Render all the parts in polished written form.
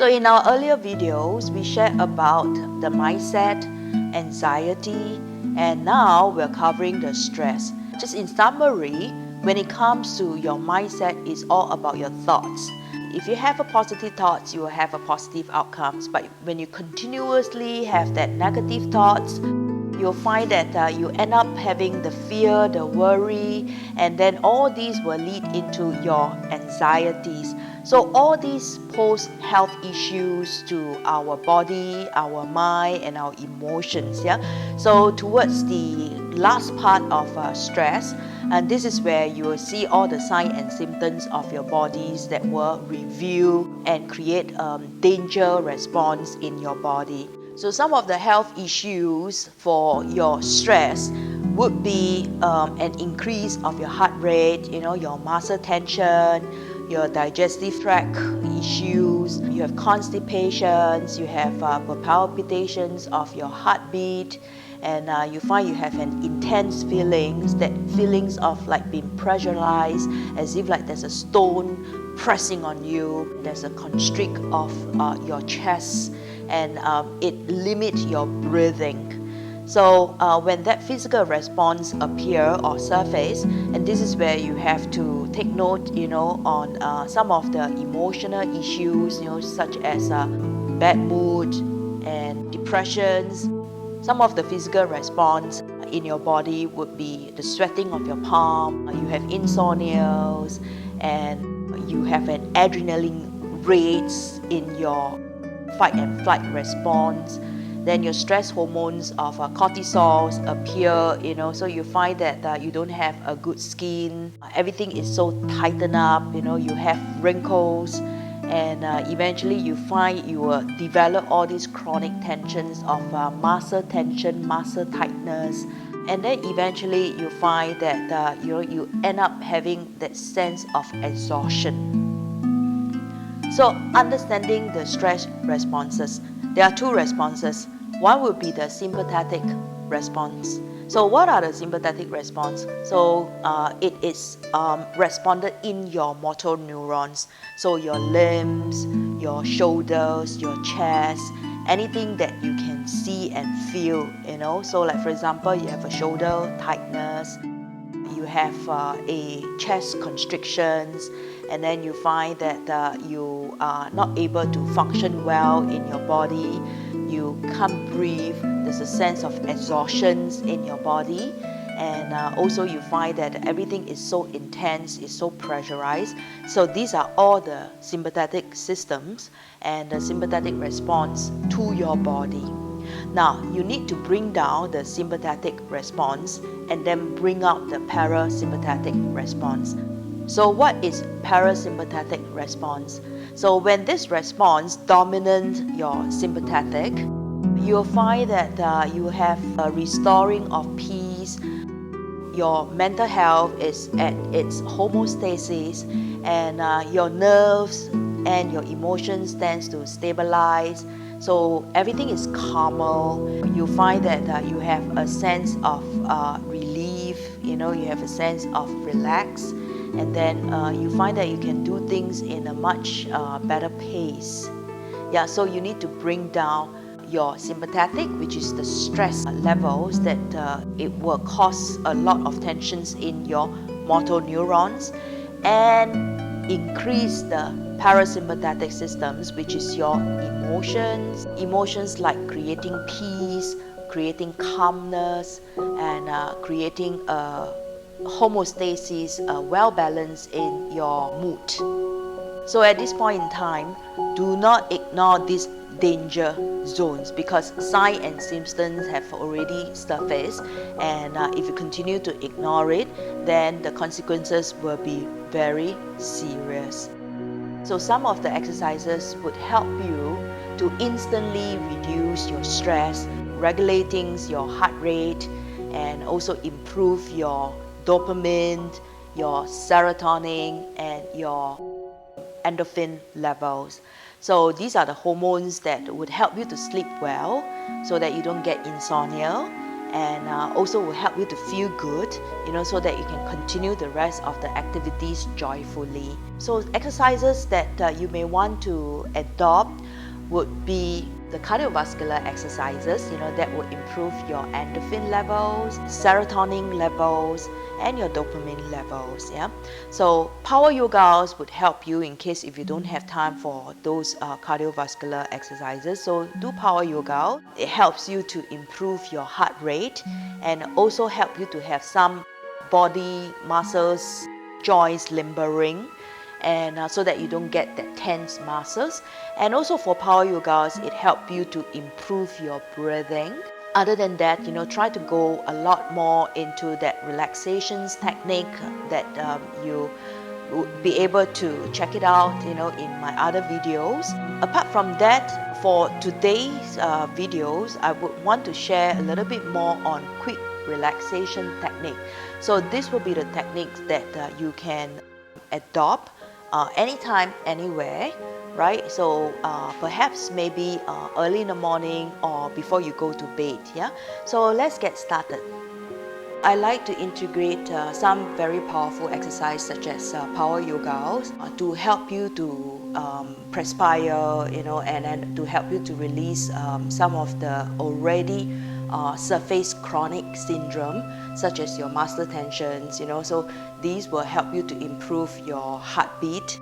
So in our earlier videos, we shared about the mindset, anxiety, and now we're covering the stress. Just in summary, when it comes to your mindset, it's all about your thoughts. If you have a positive thoughts, you will have a positive outcomes. But when you continuously have that negative thoughts, you'll find that you end up having the fear, the worry, and then all these will lead into your anxieties. So all these pose health issues to our body, our mind, and our emotions. Yeah. So towards the last part of stress, and this is where you will see all the signs and symptoms of your bodies that will reveal and create danger response in your body. So some of the health issues for your stress would be an increase of your heart rate, your muscle tension, your digestive tract issues, you have constipations, you have palpitations of your heartbeat, and you find you have an intense feelings of like being pressurized, as if like there's a stone pressing on you, there's a constrict of your chest, and it limits your breathing. So when that physical response appear or surface, and this is where you have to take note, on some of the emotional issues, such as bad mood and depressions. Some of the physical response in your body would be the sweating of your palm, you have insomnia, and you have an adrenaline rates in your fight and flight response. Then your stress hormones of cortisols appear, so you find that you don't have a good skin. Everything is so tightened up, you have wrinkles, and eventually you find you will develop all these chronic tensions of muscle tension, muscle tightness, and then eventually you find that you end up having that sense of exhaustion. So understanding the stress responses, there are two responses. One would be the sympathetic response. So what are the sympathetic response? So it is responded in your motor neurons. So your limbs, your shoulders, your chest, anything that you can see and feel, So like for example, you have a shoulder tightness, you have a chest constrictions, and then you find that you are not able to function well in your body, you can't breathe, there's a sense of exhaustion in your body, and also you find that everything is so intense, is so pressurized. So these are all the sympathetic systems and the sympathetic response to your body. Now, you need to bring down the sympathetic response and then bring out the parasympathetic response. So what is parasympathetic response? So when this response dominates your sympathetic, you'll find that you have a restoring of peace, your mental health is at its homeostasis, and your nerves and your emotions tends to stabilize. So everything is calmer. You find that you have a sense of relief, you have a sense of relax, and then you find that you can do things in a much better pace. Yeah, so you need to bring down your sympathetic, which is the stress levels that it will cause a lot of tensions in your motor neurons, and increase the parasympathetic systems, which is your emotions like creating peace, creating calmness, and creating a homeostasis, a well balance in your mood. So at this point in time, do not ignore these danger zones, because signs and symptoms have already surfaced, and if you continue to ignore it, then the consequences will be very serious. So some of the exercises would help you to instantly reduce your stress, regulating your heart rate, and also improve your dopamine, your serotonin, and your endorphin levels. So these are the hormones that would help you to sleep well, so that you don't get insomnia, and also will help you to feel good, so that you can continue the rest of the activities joyfully. So exercises that you may want to adopt would be the cardiovascular exercises, that will improve your endorphin levels, serotonin levels, and your dopamine levels. So power yogas would help you in case if you don't have time for those cardiovascular exercises. So do power yoga. It helps you to improve your heart rate and also help you to have some body muscles, joints limbering, and so that you don't get that tense muscles. And also for power yogas, it helps you to improve your breathing. Other than that, try to go a lot more into that relaxation technique that you would be able to check it out, in my other videos. Apart from that, for today's videos, I would want to share a little bit more on quick relaxation technique. So this will be the techniques that you can adopt anytime, anywhere, right? So perhaps maybe early in the morning or before you go to bed. So let's get started. I like to integrate some very powerful exercise such as power yoga to help you to perspire, and then to help you to release some of the already surface chronic syndrome such as your muscle tensions, so these will help you to improve your heartbeat.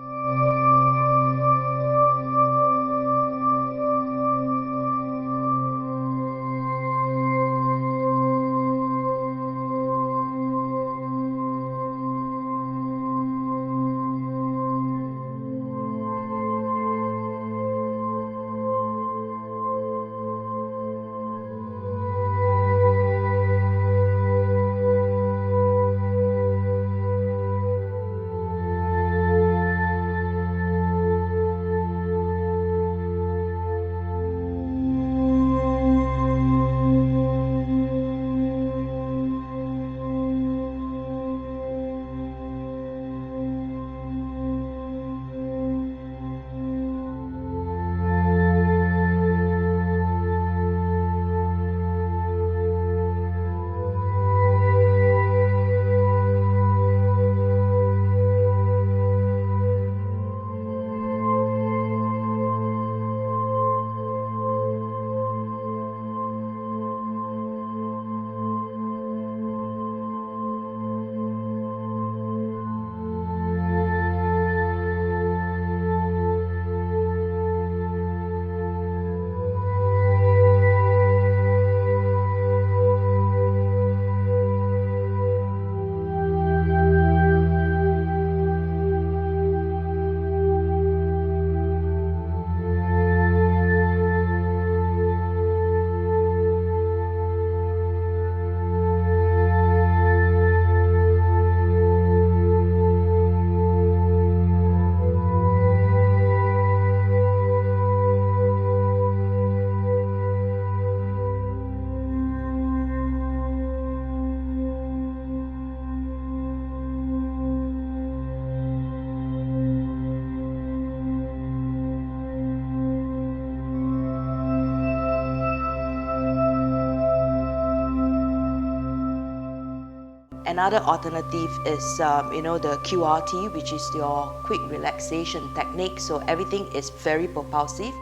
Another alternative is, the QRT, which is your quick relaxation technique. So everything is very propulsive.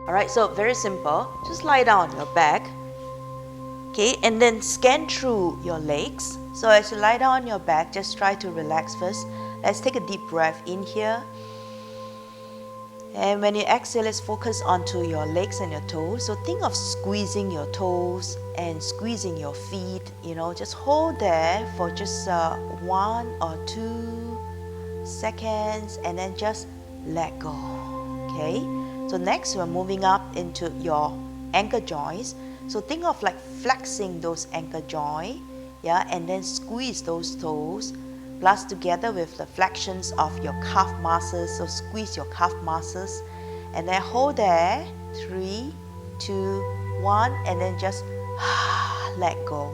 All right, so very simple. Just lie down on your back, okay, and then scan through your legs. So as you lie down on your back, just try to relax first. Let's take a deep breath in here. And when you exhale, let's focus onto your legs and your toes. So think of squeezing your toes and squeezing your feet. Just hold there for just 1 or 2 seconds and then just let go. Okay. So next, we're moving up into your ankle joints. So think of like flexing those ankle joints, and then squeeze those toes. Plus together with the flexions of your calf muscles, so squeeze your calf muscles and then hold there, 3, 2, 1, and then just let go.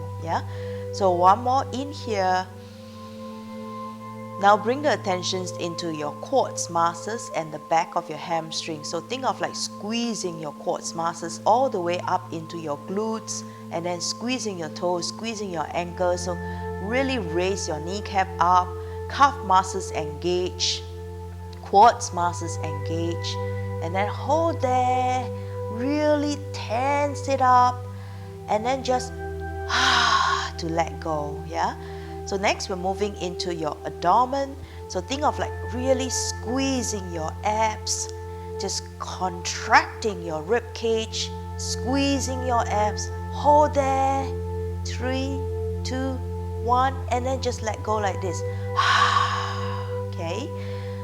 So one more in here. Now bring the attention into your quads muscles and the back of your hamstring. So think of like squeezing your quads muscles all the way up into your glutes and then squeezing your toes, squeezing your ankles. So really raise your kneecap up, calf muscles engage, quads muscles engage, and then hold there, really tense it up, and then just to let go. Yeah. So next we're moving into your abdomen. So think of like really squeezing your abs, just contracting your rib cage, squeezing your abs. Hold there. 3, 2, 1, and then just let go like this. Okay.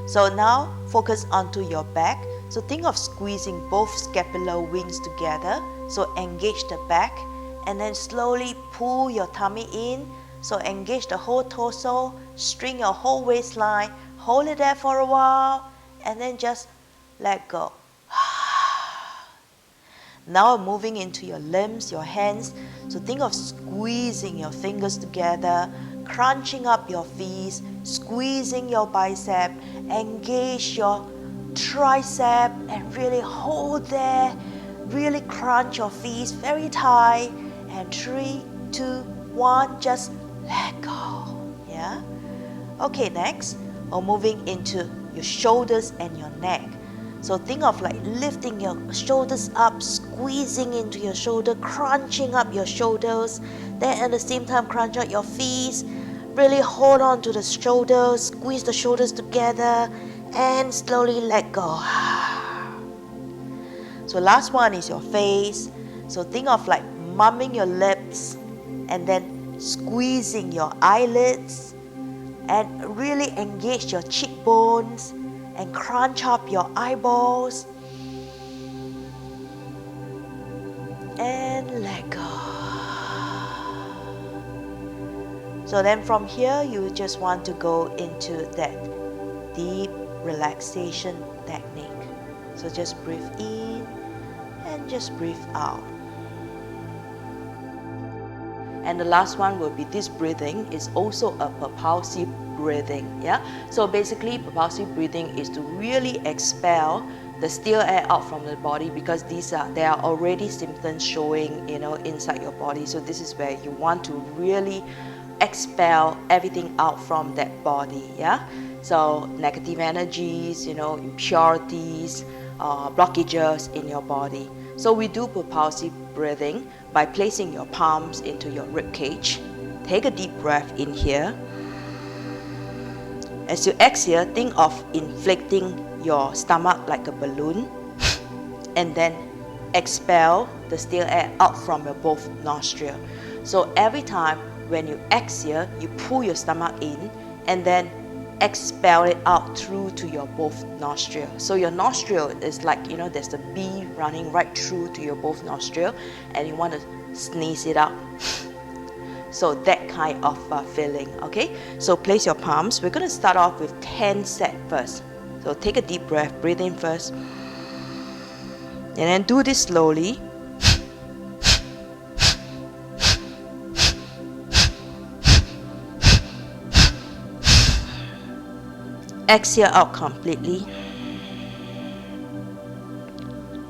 So now focus onto your back. So think of squeezing both scapular wings together. So engage the back, and then slowly pull your tummy in. So engage the whole torso, string your whole waistline, hold it there for a while, and then just let go. Now moving into your limbs, your hands. So think of squeezing your fingers together, crunching up your fists, squeezing your bicep, engage your tricep, and really hold there. Really crunch your fists very tight. And 3, 2, 1, just let go. Yeah. Okay, next we're moving into your shoulders and your neck. So think of like lifting your shoulders up, squeezing into your shoulder, crunching up your shoulders. Then at the same time crunch out your fists. Really hold on to the shoulders, squeeze the shoulders together, and slowly let go. So last one is your face. So think of like mumming your lips and then squeezing your eyelids, and really engage your cheekbones and crunch up your eyeballs and let go. So then from here you just want to go into that deep relaxation technique. So just breathe in and just breathe out. And the last one will be this breathing is also a propulsive breathing. Yeah. So basically, propulsive breathing is to really expel the stale air out from the body, because there are already symptoms showing, inside your body. So this is where you want to really expel everything out from that body. Yeah. So negative energies, impurities, blockages in your body. So we do propulsive breathing by placing your palms into your rib cage. Take a deep breath in here. As you exhale, think of inflating your stomach like a balloon, and then expel the stale air out from your both nostrils. So every time when you exhale, you pull your stomach in and then expel it out through to your both nostrils. So your nostril is like, there's a bee running right through to your both nostrils, and you want to sneeze it out. So that kind of feeling, okay? So place your palms. We're going to start off with 10 sets first. So take a deep breath, breathe in first. And then do this slowly. Exhale out completely.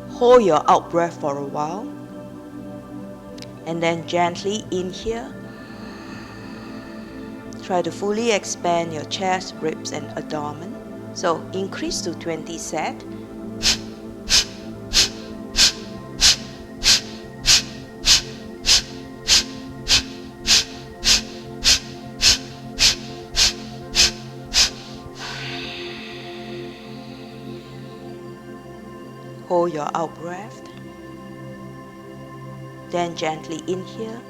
Hold your out breath for a while. And then gently inhale. Try to fully expand your chest, ribs, and abdomen. So increase to 20 sets. Hold your out breath. Then gently inhale.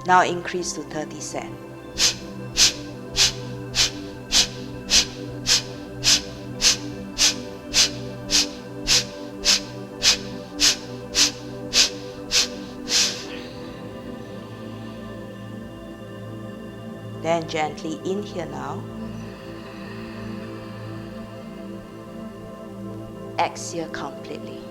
Now increase to 30 sets. Then gently inhale now. Exhale completely.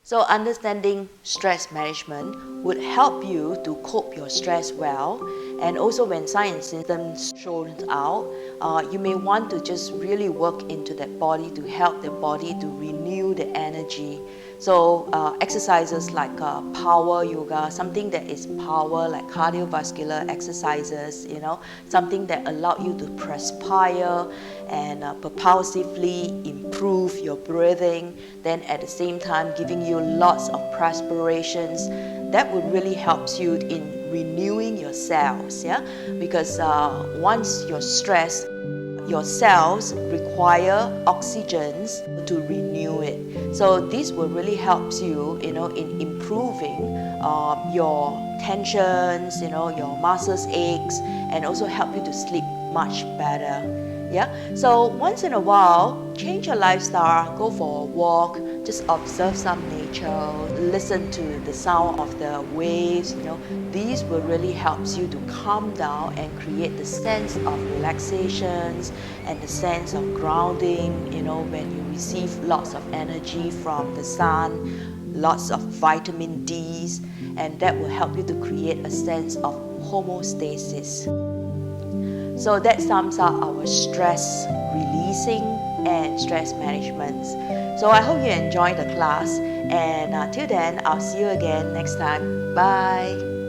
So understanding stress management would help you to cope your stress well And also when signs and symptoms shown out, you may want to just really work into that body to help the body to renew the energy. So exercises like power yoga, something that is power, like cardiovascular exercises, something that allow you to perspire and propulsively improve your breathing, then at the same time giving you lots of perspirations. That would really help you in renewing your cells, because once you're stressed, your cells require oxygens to renew it. So this will really help you, in improving your tensions, your muscles aches, and also help you to sleep much better. So once in a while, change your lifestyle, go for a walk, just observe some nature, listen to the sound of the waves. These will really help you to calm down and create the sense of relaxations and the sense of grounding, when you receive lots of energy from the sun, lots of vitamin D's, and that will help you to create a sense of homeostasis. So that sums up our stress releasing and stress management. So I hope you enjoyed the class, and till then, I'll see you again next time. Bye.